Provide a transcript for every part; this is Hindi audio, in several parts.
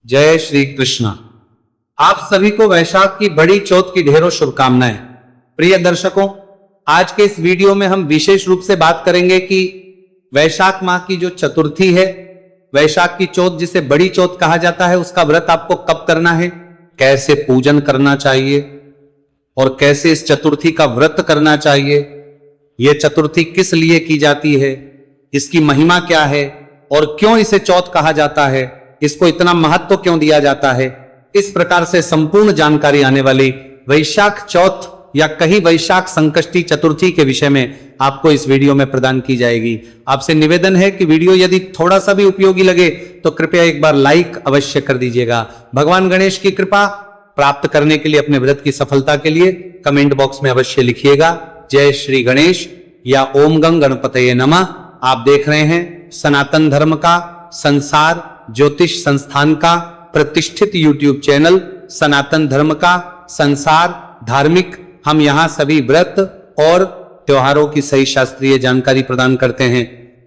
जय श्री कृष्ण। आप सभी को वैशाख की बड़ी चौथ की ढेरों शुभकामनाएं। प्रिय दर्शकों, आज के इस वीडियो में हम विशेष रूप से बात करेंगे कि वैशाख माह की जो चतुर्थी है, वैशाख की चौथ जिसे बड़ी चौथ कहा जाता है, उसका व्रत आपको कब करना है, कैसे पूजन करना चाहिए और कैसे इस चतुर्थी का व्रत करना चाहिए, यह चतुर्थी किस लिए की जाती है, इसकी महिमा क्या है और क्यों इसे चौथ कहा जाता है, इसको इतना महत्व क्यों दिया जाता है। इस प्रकार से संपूर्ण जानकारी आने वाली वैशाख चौथ या कहीं वैशाख संकष्टी चतुर्थी के विषय में आपको इस वीडियो में प्रदान की जाएगी। आपसे निवेदन है कि वीडियो यदि थोड़ा सा भी उपयोगी लगे तो कृपया एक बार लाइक अवश्य कर दीजिएगा। भगवान गणेश की कृपा प्राप्त करने के लिए, अपने व्रत की सफलता के लिए कमेंट बॉक्स में अवश्य लिखिएगा जय श्री गणेश या ओम गं गणपतये नमः। आप देख रहे हैं सनातन धर्म का, संसार ज्योतिष संस्थान का प्रतिष्ठित यूट्यूब चैनल सनातन धर्म का संसार धार्मिक। हम यहां सभी व्रत और त्योहारों की सही शास्त्रीय जानकारी प्रदान करते हैं।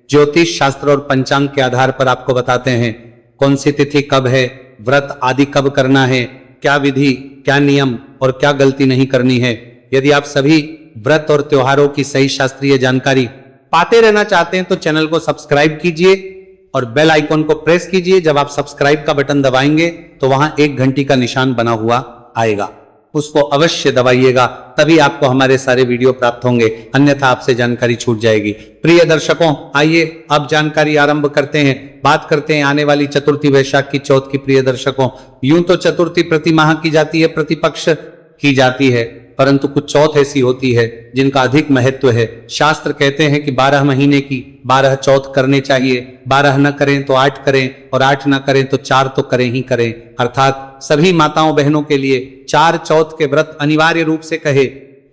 ज्योतिष शास्त्र और पंचांग के आधार पर आपको बताते हैं कौन सी तिथि कब है, व्रत आदि कब करना है, क्या विधि, क्या नियम और क्या गलती नहीं करनी है। यदि आप सभी व्रत और त्योहारों की सही शास्त्रीय जानकारी पाते रहना चाहते हैं तो चैनल को सब्सक्राइब कीजिए और बेल आइकॉन को प्रेस कीजिए। जब आप सब्सक्राइब का बटन दबाएंगे तो वहां एक घंटी का निशान बना हुआ आएगा, उसको अवश्य दबाइएगा, तभी आपको हमारे सारे वीडियो प्राप्त होंगे, अन्यथा आपसे जानकारी छूट जाएगी। प्रिय दर्शकों, आइए अब जानकारी आरंभ करते हैं। बात करते हैं आने वाली चतुर्थी वैशाख की चौथ की। प्रिय दर्शकों, यूं तो चतुर्थी प्रति माह की जाती है, प्रतिपक्ष की जाती है, परंतु कुछ चौथ ऐसी होती है जिनका अधिक महत्व है। शास्त्र कहते हैं कि 12 महीने की 12 चौथ करने चाहिए, 12 न करें तो 8 करें और 8 न करें तो 4 तो करें ही करें। अर्थात सभी माताओं बहनों के लिए 4 चौथ के व्रत अनिवार्य रूप से कहे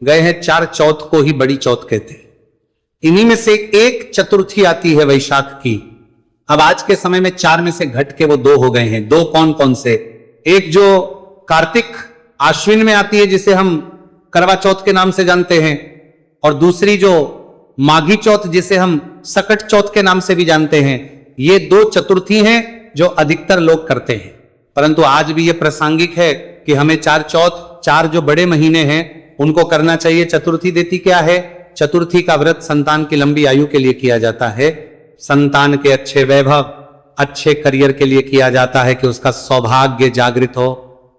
गए हैं। 4 चौथ को ही बड़ी चौथ कहते हैं। इन्हीं में से एक चतुर्थी आती है वैशाख की। अब आज के समय में 4 में से घट के वो 2 हो गए हैं। 2 कौन कौन से? एक जो कार्तिक आश्विन में आती है जिसे हम करवा चौथ के नाम से जानते हैं, और दूसरी जो माघी चौथ जिसे हम सकट चौथ के नाम से भी जानते हैं। ये 2 चतुर्थी हैं जो अधिकतर लोग करते हैं, परंतु आज भी ये प्रासंगिक है कि हमें 4 चौथ, 4 जो बड़े महीने हैं उनको करना चाहिए। चतुर्थी देती क्या है? चतुर्थी का व्रत संतान की लंबी आयु के लिए किया जाता है, संतान के अच्छे वैभव, अच्छे करियर के लिए किया जाता है कि उसका सौभाग्य जागृत हो।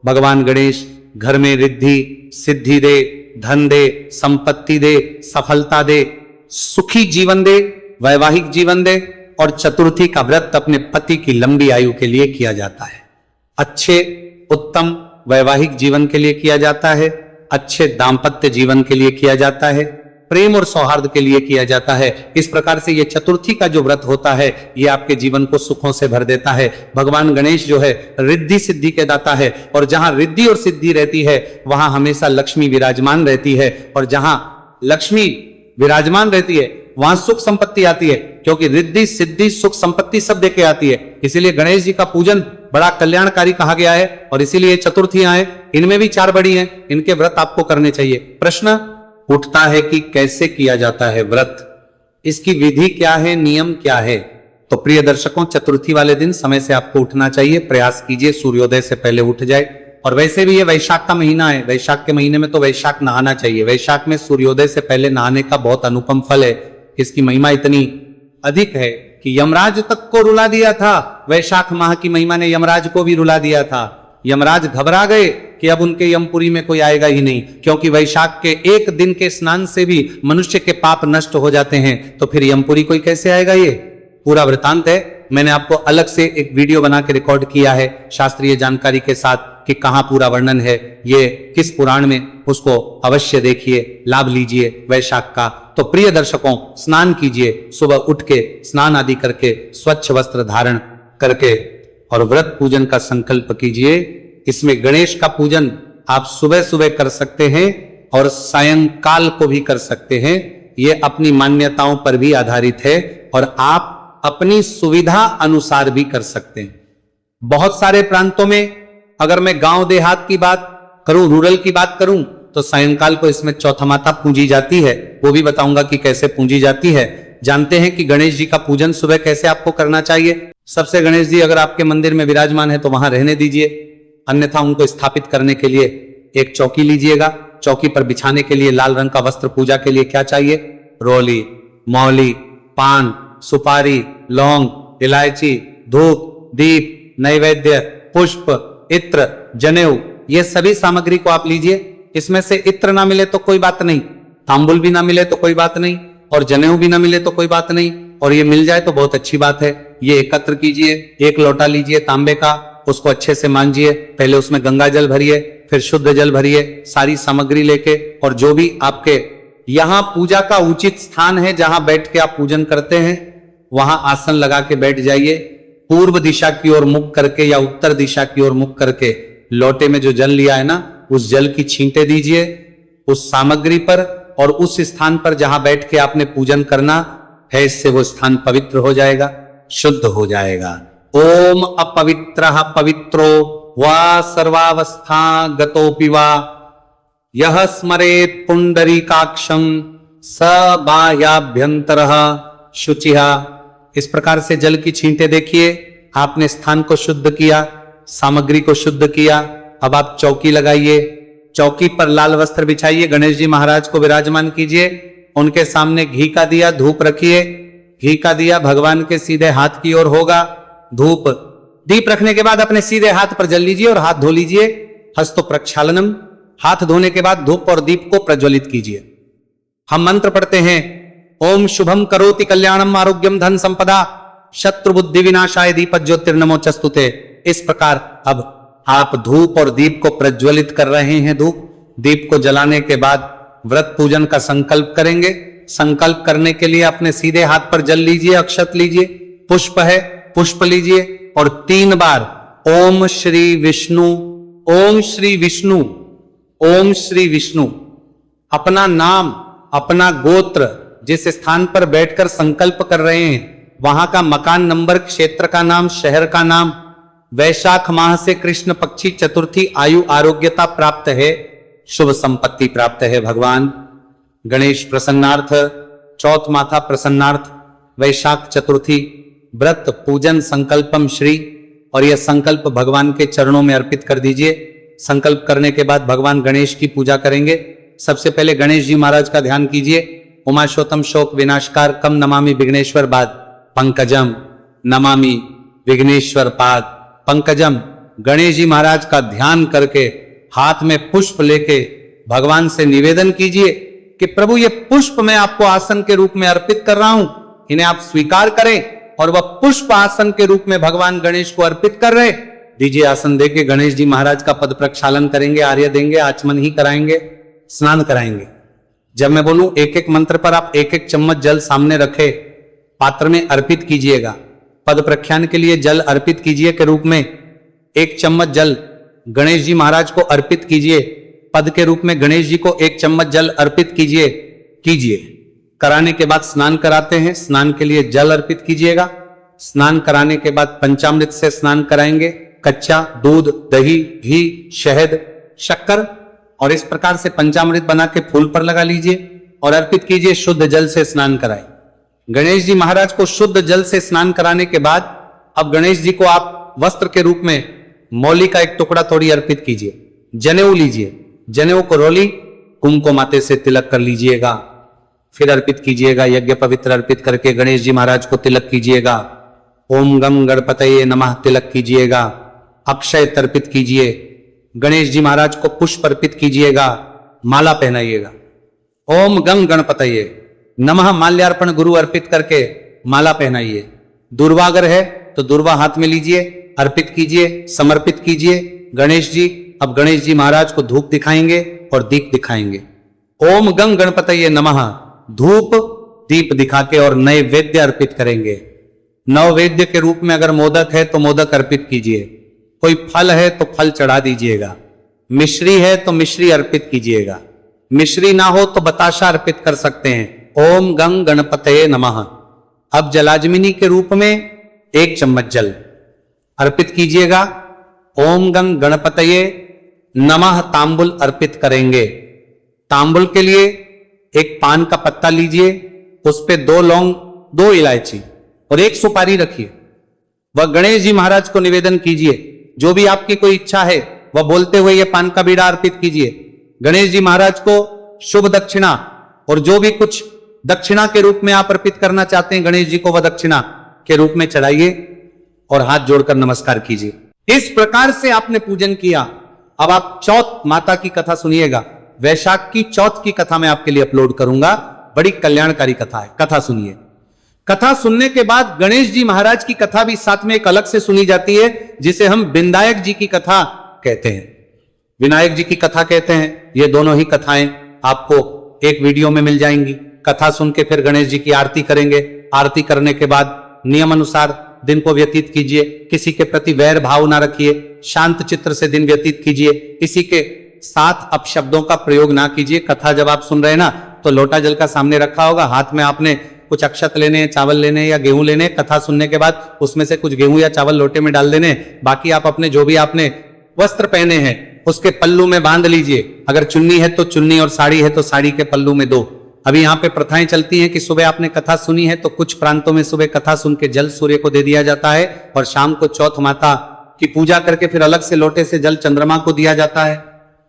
भगवान गणेश घर में रिद्धि सिद्धि दे, धन दे, संपत्ति दे, सफलता दे, सुखी जीवन दे, वैवाहिक जीवन दे। और चतुर्थी का व्रत अपने पति की लंबी आयु के लिए किया जाता है, अच्छे उत्तम वैवाहिक जीवन के लिए किया जाता है, अच्छे दाम्पत्य जीवन के लिए किया जाता है, प्रेम और सौहार्द के लिए किया जाता है। इस प्रकार से ये चतुर्थी का जो व्रत होता है ये आपके जीवन को सुखों से भर देता है। भगवान गणेश जो है रिद्धि सिद्धि के दाता है, और जहां रिद्धि और सिद्धि रहती है वहां हमेशा लक्ष्मी विराजमान रहती है, और जहां लक्ष्मी विराजमान रहती है वहां सुख संपत्ति आती है, क्योंकि रिद्धि सिद्धि सुख संपत्ति सब देके आती है। इसीलिए गणेश जी का पूजन बड़ा कल्याणकारी कहा गया है, और इसीलिए चतुर्थियां हैं, इनमें भी 4 बड़ी हैं, इनके व्रत आपको करने चाहिए। प्रश्न उठता है कि कैसे किया जाता है व्रत, इसकी विधि क्या है, नियम क्या है? तो प्रिय दर्शकों, चतुर्थी वाले दिन समय से आपको उठना चाहिए। प्रयास कीजिए सूर्योदय से पहले उठ जाए। और वैसे भी ये वैशाख का महीना है, वैशाख के महीने में तो वैशाख नहाना चाहिए। वैशाख में सूर्योदय से पहले नहाने का बहुत अनुपम फल है। इसकी महिमा इतनी अधिक है कि यमराज तक को रुला दिया था। वैशाख माह की महिमा ने यमराज को भी रुला दिया था। यमराज घबरा गए कि अब उनके यमपुरी में कोई आएगा ही नहीं, क्योंकि वैशाख के एक दिन के स्नान से भी मनुष्य के पाप नष्ट हो जाते हैं, तो फिर यमपुरी कोई कैसे आएगा? ये पूरा वृतांत है। मैंने आपको अलग से एक वीडियो बना के रिकॉर्ड किया है शास्त्रीय जानकारी के साथ कि कहां पूरा वर्णन है, ये किस पुराण में, उसको अवश्य देखिए, लाभ लीजिए वैशाख का। तो प्रिय दर्शकों, स्नान कीजिए, सुबह उठ के स्नान आदि करके स्वच्छ वस्त्र धारण करके और व्रत पूजन का संकल्प कीजिए। इसमें गणेश का पूजन आप सुबह सुबह कर सकते हैं और सायंकाल को भी कर सकते हैं। ये अपनी मान्यताओं पर भी आधारित है और आप अपनी सुविधा अनुसार भी कर सकते हैं। बहुत सारे प्रांतों में, अगर मैं गांव देहात की बात करूं, रूरल की बात करूं, तो सायंकाल को इसमें चौथा माता पूजी जाती है। वो भी बताऊंगा कि कैसे पूजी जाती है। जानते हैं कि गणेश जी का पूजन सुबह कैसे आपको करना चाहिए। सबसे गणेश जी अगर आपके मंदिर में विराजमान है तो वहां रहने दीजिए, अन्यथा उनको स्थापित करने के लिए एक चौकी लीजिएगा। चौकी पर बिछाने के लिए लाल रंग का वस्त्र, पूजा के लिए क्या चाहिए, रोली, मौली, पान, सुपारी, लौंग, इलायची, धूप, दीप, नैवेद्य, पुष्प, इत्र, जनेऊ, ये सभी सामग्री को आप लीजिए। इसमें से इत्र ना मिले तो कोई बात नहीं, तांबुल भी ना मिले तो कोई बात नहीं, और जनेऊ भी ना मिले तो कोई बात नहीं, और ये मिल जाए तो बहुत अच्छी बात है। ये एकत्र कीजिए, एक लोटा लीजिए तांबे का, उसको अच्छे से मांजिए, पहले उसमें गंगा जल भरिए, फिर शुद्ध जल भरिए, सारी सामग्री लेके, और जो भी आपके यहाँ पूजा का उचित स्थान है जहां बैठ के आप पूजन करते हैं वहां आसन लगा के बैठ जाइए। पूर्व दिशा की ओर मुख करके या उत्तर दिशा की ओर मुख करके लोटे में जो जल लिया है ना, उस जल की छींटे दीजिए उस सामग्री पर और उस स्थान पर जहां बैठ के आपने पूजन करना है, इससे वो स्थान पवित्र हो जाएगा, शुद्ध हो जाएगा। ओम अपवित्रः पवित्रो वा सर्वावस्था गतोपि वा यह स्मरेत पुंडरीकाक्षं स बाह्याभ्यंतरः शुचिहा। इस प्रकार से जल की छींटे देखिए, आपने स्थान को शुद्ध किया, सामग्री को शुद्ध किया। अब आप चौकी लगाइए, चौकी पर लाल वस्त्र बिछाइए, गणेश जी महाराज को विराजमान कीजिए, उनके सामने घी का दिया, धूप रखिए। घी का दिया भगवान के सीधे हाथ की ओर होगा, धूप दीप रखने के बाद अपने सीधे हाथ पर जल लीजिए और हाथ धो लीजिए। हस्तो प्रक्षालनम, हाथ धोने के बाद धूप और दीप को प्रज्वलित कीजिए। हम मंत्र पढ़ते हैं, ओम शुभम करोति कल्याणम आरोग्यम धन संपदा शत्रु बुद्धि विनाशाय दीप ज्योतिर्नमो चस्तुते। इस प्रकार अब आप धूप और दीप को प्रज्वलित कर रहे हैं। धूप दीप को जलाने के बाद व्रत पूजन का संकल्प करेंगे। संकल्प करने के लिए अपने सीधे हाथ पर जल लीजिए, अक्षत लीजिए, पुष्प है पुष्प लीजिए और 3 बार ओम श्री विष्णु, ओम श्री विष्णु, ओम श्री विष्णु, अपना नाम, अपना गोत्र, जिस स्थान पर बैठकर संकल्प कर रहे हैं वहां का मकान नंबर, क्षेत्र का नाम, शहर का नाम, वैशाख माह से कृष्ण पक्षी चतुर्थी आयु आरोग्यता प्राप्त है, शुभ संपत्ति प्राप्त है। भगवान गणेश प्रसन्नार्थ, चौथ माथा प्रसन्नार्थ, वैशाख चतुर्थी व्रत पूजन संकल्पम श्री, और यह संकल्प भगवान के चरणों में अर्पित कर दीजिए। संकल्प करने के बाद भगवान गणेश की पूजा करेंगे। सबसे पहले गणेश जी महाराज का ध्यान कीजिए। उमाशोतम शोक विनाशकार कम नमामि विघ्नेश्वर बाद पंकजम नमामि विघ्नेश्वर पाद पंकजम। गणेश जी महाराज का ध्यान करके हाथ में पुष्प लेके भगवान से निवेदन कीजिए कि प्रभु ये पुष्प मैं आपको आसन के रूप में अर्पित कर रहा हूं, इन्हें आप स्वीकार करें। और वह पुष्प आसन के रूप में भगवान गणेश को अर्पित कर रहे दीजिए। आसन देके गणेश जी महाराज का पद प्रक्षालन करेंगे, आर्य देंगे, आचमन ही कराएंगे, स्नान कराएंगे। जब मैं बोलूं एक एक मंत्र पर आप एक एक चम्मच जल सामने रखे पात्र में अर्पित कीजिएगा। पद प्रख्यान के लिए जल अर्पित कीजिए के रूप में 1 चम्मच जल गणेश जी महाराज को अर्पित कीजिए। पद के रूप में गणेश जी को 1 चम्मच जल अर्पित कीजिए। कराने के बाद स्नान कराते हैं, स्नान के लिए जल अर्पित कीजिएगा। स्नान कराने के बाद पंचामृत से स्नान कराएंगे, कच्चा दूध, दही, घी, शहद, शक्कर, और इस प्रकार से पंचामृत बना के फूल पर लगा लीजिए और अर्पित कीजिए। शुद्ध जल से स्नान कराएं। गणेश जी महाराज को शुद्ध जल से स्नान कराने के बाद अब गणेश जी को आप वस्त्र के रूप में मौली का 1 टुकड़ा थोड़ी अर्पित कीजिए। जनेऊ लीजिए, जनेऊ को रोली कुमकुम माते से तिलक कर लीजिएगा, फिर अर्पित कीजिएगा। यज्ञ पवित्र अर्पित करके गणेश जी महाराज को तिलक कीजिएगा। ओम गम गणपतये नमः तिलक कीजिएगा। अक्षय तर्पित कीजिए। गणेश जी महाराज को पुष्प अर्पित कीजिएगा, माला पहनाइएगा। ओम गम गणपतये नमः माल्यार्पण गुरु अर्पित करके माला पहनाइए। दुर्वागर है तो दुर्वा हाथ में लीजिए, अर्पित कीजिए, समर्पित कीजिए। गणेश जी अब गणेश जी महाराज को धूप दिखाएंगे और दीप दिखाएंगे। ओम गंग गणपतये नमः धूप दीप दिखा के और नैवेद्य अर्पित करेंगे। नववेद्य के रूप में अगर मोदक है तो मोदक अर्पित कीजिए, कोई फल है तो फल चढ़ा दीजिएगा, मिश्री है तो मिश्री अर्पित कीजिएगा, मिश्री ना हो तो बताशा अर्पित कर सकते हैं। ओम गंग गणपतये नमः। अब जलाजमिनी के रूप में 1 चम्मच जल अर्पित कीजिएगा। ओम गंग गणपतये नमः तांबुल अर्पित करेंगे। तांबुल के लिए 1 पान का पत्ता लीजिए, उस पे 2 लौंग 2 इलायची और 1 सुपारी रखिए। वह गणेश जी महाराज को निवेदन कीजिए। जो भी आपकी कोई इच्छा है वह बोलते हुए यह पान का बीड़ा अर्पित कीजिए। गणेश जी महाराज को शुभ दक्षिणा और जो भी कुछ दक्षिणा के रूप में आप अर्पित करना चाहते हैं गणेश जी को, वह दक्षिणा के रूप में चढ़ाइए और हाथ जोड़कर नमस्कार कीजिए। इस प्रकार से आपने पूजन किया। अब आप चौथ माता की कथा सुनिएगा। वैशाख की चौथ की कथा मैं आपके लिए अपलोड करूंगा। बड़ी कल्याणकारी कथा है, कथा सुनिए। कथा सुनने के बाद गणेश जी महाराज की कथा भी साथ में एक अलग से सुनी जाती है, जिसे हम विनायक जी की कथा कहते हैं। विनायक जी की कथा कहते हैं। ये दोनों ही कथाएं आपको एक वीडियो में मिल जाएंगी। कथा सुन के फिर गणेश जी की आरती करेंगे। आरती करने के बाद नियम अनुसार दिन को व्यतीत कीजिए। किसी के प्रति वैर भाव ना रखिए। शांत चित्र से दिन व्यतीत कीजिए। किसी के साथ अपशब्दों का प्रयोग ना कीजिए। कथा जब आप सुन रहे हैं ना, तो लोटा जल का सामने रखा होगा, हाथ में आपने कुछ अक्षत लेने हैं, चावल लेने हैं या गेहूं लेने। कथा सुनने के बाद उसमें से कुछ गेहूं या चावल लोटे में डाल देने। बाकी आप अपने जो भी आपने वस्त्र पहने हैं उसके पल्लू में बांध लीजिए। अगर चुन्नी है तो चुन्नी और साड़ी है तो साड़ी के पल्लू में दो। अभी यहाँ पे प्रथाएं चलती हैं कि सुबह आपने कथा सुनी है तो कुछ प्रांतों में सुबह कथा सुन के जल सूर्य को दे दिया जाता है और शाम को चौथ माता की पूजा करके फिर अलग से लोटे से जल चंद्रमा को दिया जाता है।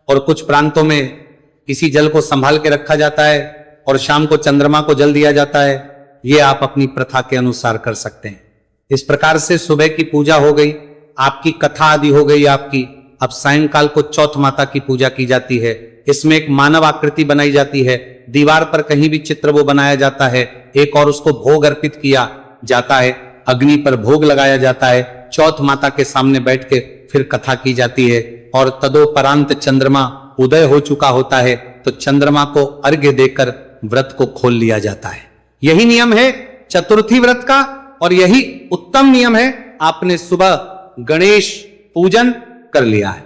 और कुछ प्रांतों में इसी जल को संभाल के रखा जाता है और शाम को चंद्रमा को जल दिया जाता है। ये आप अपनी प्रथा के अनुसार कर सकते हैं। इस प्रकार से सुबह की पूजा हो गई, आपकी कथा आदि हो गई आपकी। अब सायंकाल को चौथ माता की पूजा की जाती है। इसमें एक मानव आकृति बनाई जाती है। दीवार पर कहीं भी चित्र वो बनाया जाता है। एक और उसको भोग अर्पित किया जाता है। अग्नि पर भोग लगाया जाता है। चौथ माता के सामने बैठ के फिर कथा की जाती है। और तदोपरांत चंद्रमा उदय हो चुका होता है तो चंद्रमा को अर्घ्य देकर व्रत को खोल लिया जाता है। यही नियम है चतुर्थी व्रत का और यही उत्तम नियम है। आपने सुबह गणेश पूजन कर लिया है।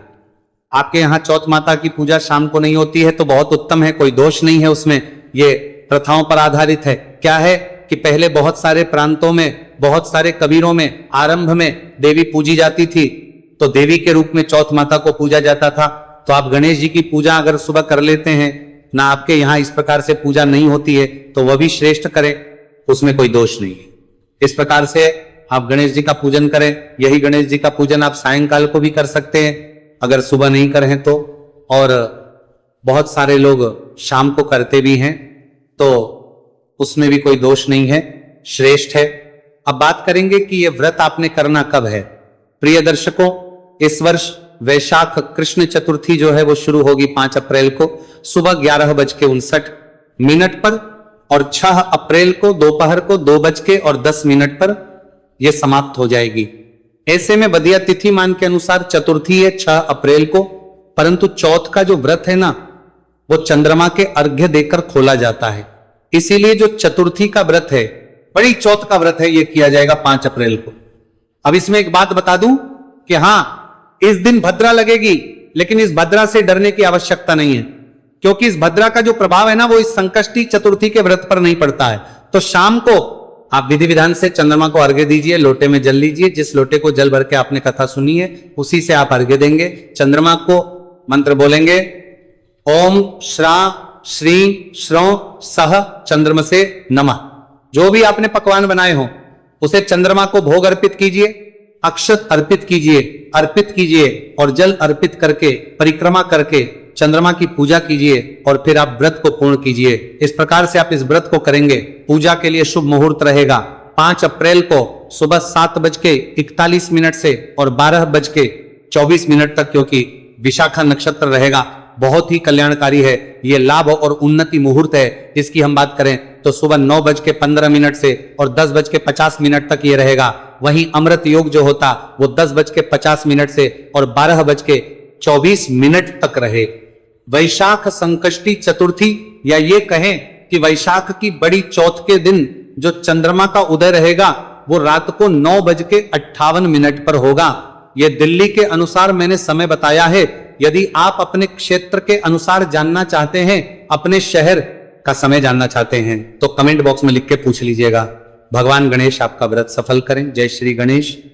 आपके यहाँ चौथ माता की पूजा शाम को नहीं होती है तो बहुत उत्तम है, कोई दोष नहीं है उसमें। ये प्रथाओं पर आधारित है। क्या है कि पहले बहुत सारे प्रांतों में, बहुत सारे कबीरों में आरंभ में देवी पूजी जाती थी तो देवी के रूप में चौथ माता को पूजा जाता था। तो आप गणेश जी की पूजा अगर सुबह कर लेते हैं ना, आपके यहाँ इस प्रकार से पूजा नहीं होती है तो वह भी श्रेष्ठ करें, उसमें कोई दोष नहीं है। इस प्रकार से आप गणेश जी का पूजन करें। यही गणेश जी का पूजन आप सायंकाल को भी कर सकते हैं अगर सुबह नहीं करें तो। और बहुत सारे लोग शाम को करते भी हैं तो उसमें भी कोई दोष नहीं है, श्रेष्ठ है। अब बात करेंगे कि यह व्रत आपने करना कब है। प्रिय दर्शकों, इस वर्ष वैशाख कृष्ण चतुर्थी जो है वो शुरू होगी 5 अप्रैल को सुबह 11:59 पर और 6 अप्रैल को दोपहर को 2:10 पर यह समाप्त हो जाएगी। ऐसे में बदिया तिथि मान के अनुसार चतुर्थी है 6 अप्रैल को, परंतु चौथ का जो व्रत है ना वो चंद्रमा के अर्घ्य देकर खोला जाता है। इसीलिए जो चतुर्थी का व्रत है, बड़ी चौथ का व्रत है, यह किया जाएगा 5 अप्रैल को। अब इसमें एक बात बता दूं कि हां, इस दिन भद्रा लगेगी, लेकिन इस भद्रा से डरने की आवश्यकता नहीं है, क्योंकि इस भद्रा का जो प्रभाव है ना वो इस संकष्टी चतुर्थी के व्रत पर नहीं पड़ता है। तो शाम को आप विधि विधान से चंद्रमा को अर्घ्य दीजिए, लोटे में जल लीजिए। जिस लोटे को जल भर के आपने कथा सुनी है उसी से आप अर्घ्य देंगे। चंद्रमा को मंत्र बोलेंगे, ओम श्रा श्री श्रौ सह चंद्रमसे नमः। जो भी आपने पकवान बनाए हो उसे चंद्रमा को भोग अर्पित कीजिए, अक्षत अर्पित कीजिए और जल अर्पित करके परिक्रमा करके चंद्रमा की पूजा कीजिए और फिर आप व्रत को पूर्ण कीजिए। इस प्रकार से आप इस व्रत को करेंगे। पूजा के लिए शुभ मुहूर्त रहेगा 5 अप्रैल को सुबह 7:41 से और 12:24 तक, क्योंकि विशाखा नक्षत्र रहेगा। बहुत ही कल्याणकारी है, ये लाभ और उन्नति मुहूर्त है। इसकी हम बात करें तो सुबह 9:15 से और 10:50 तक ये रहेगा। वहीं अमृत योग जो होता वो 10:50 से और 12:24 तक रहे। वैशाख संकष्टी चतुर्थी या ये कहें कि वैशाख की बड़ी चौथ के दिन जो चंद्रमा का उदय रहेगा वो रात को 9:58 पर होगा। ये दिल्ली के अनुसार मैंने समय बताया है। यदि आप अपने क्षेत्र के अनुसार जानना चाहते हैं, अपने शहर का समय जानना चाहते हैं तो कमेंट बॉक्स में लिख के पूछ लीजिएगा। भगवान गणेश आपका व्रत सफल करें। जय श्री गणेश।